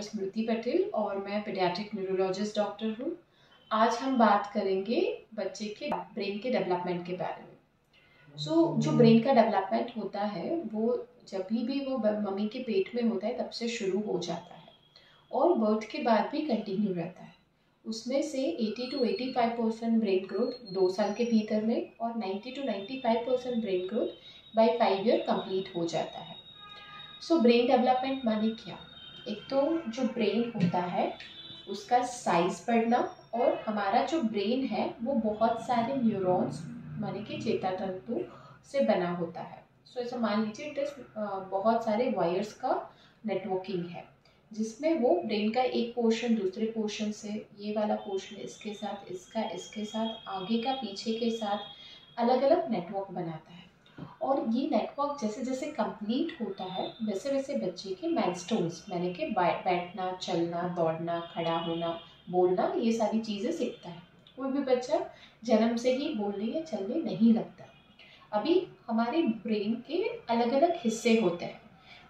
Doctor स्मृति पटेल और मैं paediatric neurologist doctor हूँ। आज हम बात करेंगे बच्चे के ब्रेन के डेवलपमेंट के बारे में। जो ब्रेन का डेवलपमेंट होता है वो जब भी वो मम्मी के पेट में होता है तब से शुरू हो जाता है और बर्थ के बाद भी कंटिन्यू रहता है। उसमें से 80 to 85% ब्रेन ग्रोथ 2 साल के भीतर में और 90 to 95% brain growth by 5 year complete हो जाता है। ब्रेन डेवलपमेंट माने क्या? एक तो जो ब्रेन होता है उसका साइज बढ़ना और हमारा जो ब्रेन है वो बहुत सारे न्यूरॉन्स माने कि चेता तंतु से बना होता है। ऐसा मान लीजिए बहुत सारे वायर्स का नेटवर्किंग है जिसमें वो ब्रेन का एक पोर्शन दूसरे पोर्शन से, ये वाला पोर्शन इसके साथ, इसका इसके साथ, आगे का पीछे के साथ अलग अलग नेटवर्क बनाता है। और ये नेटवर्क जैसे जैसे कंप्लीट होता है वैसे वैसे बच्चे के माइलस्टोन्स यानी कि बैठना, चलना, दौड़ना, खड़ा होना, बोलना, ये सारी चीज़ें सीखता है। कोई भी बच्चा जन्म से ही बोलने या चलने नहीं लगता। अभी हमारे ब्रेन के अलग अलग हिस्से होते हैं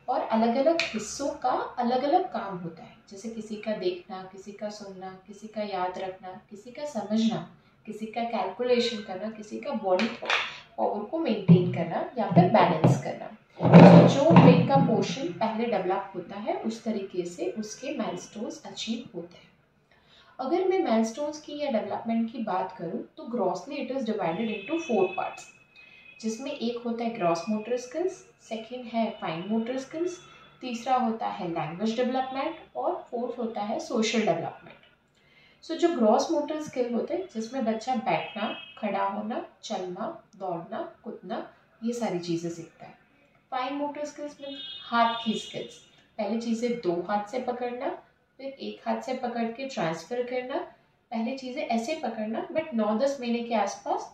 और अलग अलग हिस्सों का अलग अलग काम होता है। जैसे किसी का देखना, किसी का सुनना, किसी का याद रखना, किसी का समझना, किसी का कैलकुलेशन करना, किसी का बॉडी पावर को मेंटेन करना या फिर बैलेंस करना। जो ब्रेन का पोर्शन पहले डेवलप होता है उस तरीके से उसके माइलस्टोन्स अचीव होते हैं। अगर मैं माइलस्टोन्स की या डेवलपमेंट की बात करूं तो grossly it is divided into 4 parts, जिसमें एक होता है ग्रॉस मोटर स्किल्स, सेकंड है फाइन मोटर स्किल्स, तीसरा होता है लैंग्वेज डेवलपमेंट और फोर्थ होता है सोशल डेवलपमेंट। जो ग्रॉस मोटर स्किल होते हैं जिसमें बच्चा बैठना, खड़ा होना, चलना, दौड़ना, कूदना, ये सारी चीज़ें सीखता है। फाइन मोटर स्किल्स में हाथ की स्किल्स, पहले चीज़ें 2 हाथ से पकड़ना, फिर एक हाथ से पकड़ के ट्रांसफ़र करना, पहले चीज़ें ऐसे पकड़ना बट 9-10 महीने के आसपास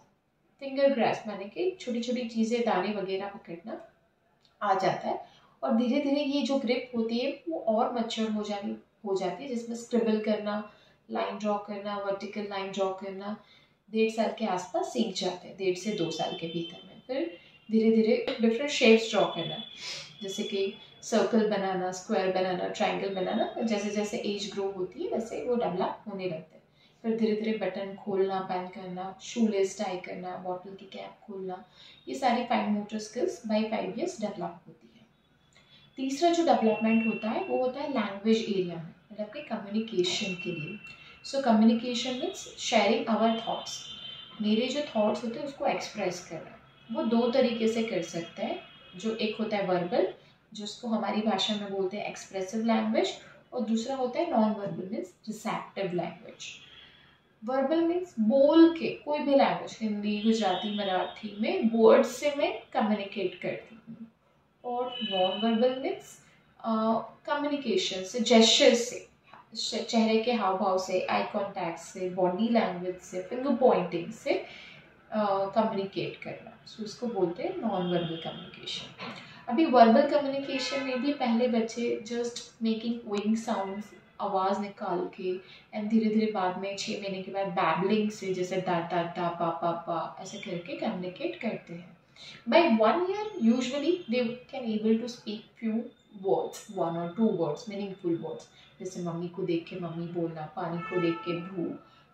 फिंगर ग्रास्प माने कि छोटी छोटी चीज़ें, दाने वगैरह पकड़ना आ जाता है और धीरे धीरे ये जो ग्रिप होती है वो और मैच्योर हो जाती है, जिसमें स्क्रिबल करना, लाइन ड्रॉ करना, वर्टिकल लाइन ड्रॉ करना 1.5 साल के आसपास सीख जाते हैं, 1.5 से 2 साल के भीतर में। फिर धीरे धीरे डिफरेंट शेप्स ड्रॉ करना, जैसे कि सर्कल बनाना, स्क्वायर बनाना, ट्राइंगल बनाना, जैसे जैसे एज ग्रो होती है वैसे वो डेवलप होने लगते हैं। फिर धीरे धीरे बटन खोलना, पैन करना, शू लेस टाई करना, बॉटल की कैप खोलना, ये सारी fine motor skills by 5 years develop होती है। तीसरा जो डेवलपमेंट होता है वो होता है लैंग्वेज एरिया में, मतलब कि कम्युनिकेशन के लिए। Communication means sharing our thoughts, मेरे जो थॉट्स होते हैं उसको एक्सप्रेस करना। वो 2 तरीके से कर सकते हैं। जो एक होता है वर्बल, जिसको हमारी भाषा में बोलते हैं एक्सप्रेसिव लैंग्वेज, और दूसरा होता है non verbal means receptive language. Verbal means बोल के कोई भी लैंग्वेज, हिंदी, गुजराती, मराठी में वर्ड्स से मैं कम्युनिकेट करती हूँ। और नॉन वर्बल मीन्स कम्युनिकेशन से, जेस्चर्स से, चेहरे के हाव भाव से, आई कॉन्टैक्ट से, बॉडी लैंग्वेज से, फिंगर पॉइंटिंग से कम्युनिकेट करना। इसको बोलते हैं नॉन वर्बल कम्युनिकेशन। अभी वर्बल कम्युनिकेशन में भी पहले बच्चे जस्ट मेकिंग विंग साउंड्स, आवाज़ निकाल के, एंड धीरे धीरे बाद में 6 महीने के बाद बैबलिंग से, जैसे दा दा दा पा पा पा ऐसे करके कम्युनिकेट करते हैं। By 1 year, usually they can able to speak few words, 1 or 2 words, meaningful words. जैसे मम्मी को देख के मम्मी बोलना, पानी को देख के भू,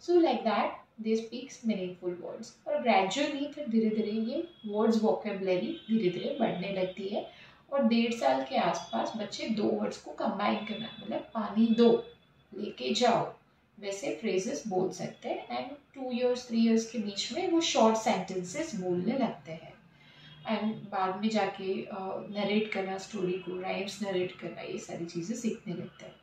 so like that they speak meaningful words. और gradually फिर धीरे धीरे ये words vocabulary धीरे धीरे बढ़ने लगती है और 1.5 साल के आसपास बच्चे 2 words को combine करना, मतलब पानी दो, लेके जाओ, वैसे phrases बोल सकते हैं। एंड 2 years 3 years के बीच में वो short sentences बोलने लगते हैं एंड बाद में जाके नरेट करना, स्टोरी को राइम्स नरेट करना, ये सारी चीज़ें सीखने लगते हैं।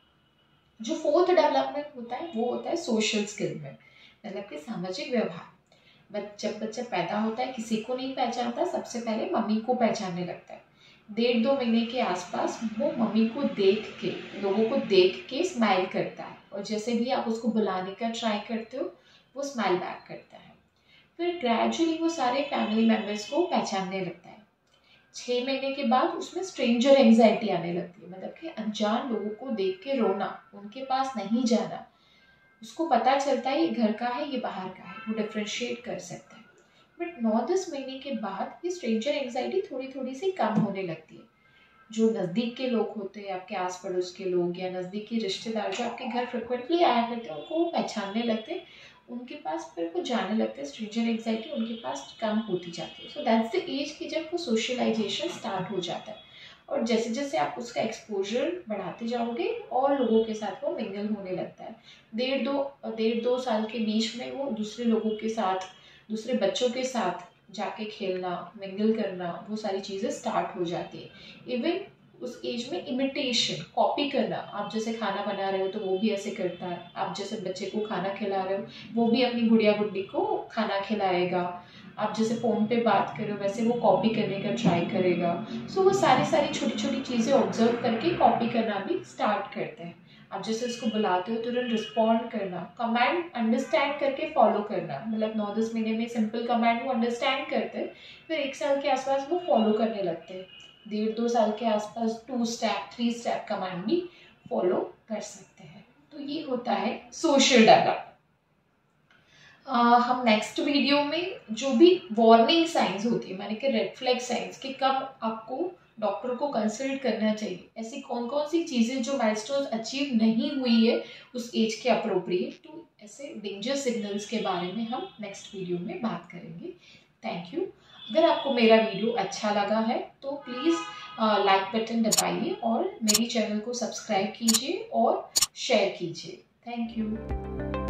जो 4th डेवलपमेंट होता है वो होता है सोशल स्किल में, मतलब कि सामाजिक व्यवहार। जब बच्चा पैदा होता है किसी को नहीं पहचानता, सबसे पहले मम्मी को पहचानने लगता है। 1.5-2 महीने के आसपास वो मम्मी को देख के, लोगों को देख के स्माइल करता है और जैसे भी आप उसको बुलाने का ट्राई करते हो वो स्माइल बैक करता है। फिर ग्रेजुअली वो सारे फैमिली मेम्बर्स को पहचानने लगता है। 6 महीने के बाद उसमें स्ट्रेंजर एंजाइटी आने लगती है, मतलब कि अनजान लोगों को देख के रोना, उनके पास नहीं जाना। उसको पता चलता है ये घर का है, ये बाहर का है, वो डिफ्रेंशिएट कर सकता है। बट 9-10 महीने के बाद ये स्ट्रेंजर एंजाइटी थोड़ी थोड़ी सी कम होने लगती है। जो नज़दीक के लोग होते हैं, आपके आस पड़ोस के लोग या नज़दीकी रिश्तेदार जो आपके घर फ्रिक्वेंटली आया करते हैं, उनको वो पहचानने लगते हैं, उनके पास फिर वो जाने लगते हैं, स्ट्रेंजर एंग्जाइटी उनके पास कम होती जाती है। सो दैट्स द एज कि जब वो सोशलाइजेशन स्टार्ट हो जाता है, और जैसे जैसे आप उसका एक्सपोजर बढ़ाते जाओगे और लोगों के साथ वो मिंगल होने लगता है। डेढ़ दो साल के बीच में वो दूसरे लोगों के साथ, दूसरे बच्चों के साथ जाके खेलना, मिंगल करना, वो सारी चीज़ें स्टार्ट हो जाती है। इवन उस एज में इमिटेशन, कॉपी करना, आप जैसे खाना बना रहे हो तो वो भी ऐसे करता है, आप जैसे बच्चे को खाना खिला रहे हो वो भी अपनी गुड़िया गुड्डी को खाना खिलाएगा, आप जैसे फ़ोन पे बात कर रहे हो वैसे वो कॉपी करने का ट्राई करेगा। सो वो सारी सारी छोटी छोटी चीज़ें ऑब्जर्व करके कॉपी करना भी स्टार्ट करते हैं। आप जैसे उसको बुलाते हो तुरंत रिस्पॉन्ड करना, कमांड अंडरस्टैंड करके फॉलो करना, मतलब 9-10 महीने में सिंपल कमांड वो अंडरस्टैंड करते हैं, फिर 1 साल के आसपास वो फॉलो करने लगते हैं। 1.5-2 साल के आसपास 2 स्टेप 3 स्टेप कमांड भी फॉलो कर सकते हैं। तो ये होता है सोशल डेवलपमेंट। हम नेक्स्ट वीडियो में जो भी वार्निंग साइंस होती है, माने कि रेड फ्लैग साइंस, कि कब आपको डॉक्टर को कंसल्ट करना चाहिए, ऐसी कौन कौन सी चीज़ें जो माइलस्टोन्स अचीव नहीं हुई है उस एज के अप्रोप्रिएट, तो ऐसे डेंजर सिग्नल्स के बारे में हम नेक्स्ट वीडियो में बात करेंगे। Thank you. अगर आपको मेरा वीडियो अच्छा लगा है तो प्लीज़ लाइक बटन दबाइए और मेरी चैनल को सब्सक्राइब कीजिए और शेयर कीजिए। Thank you.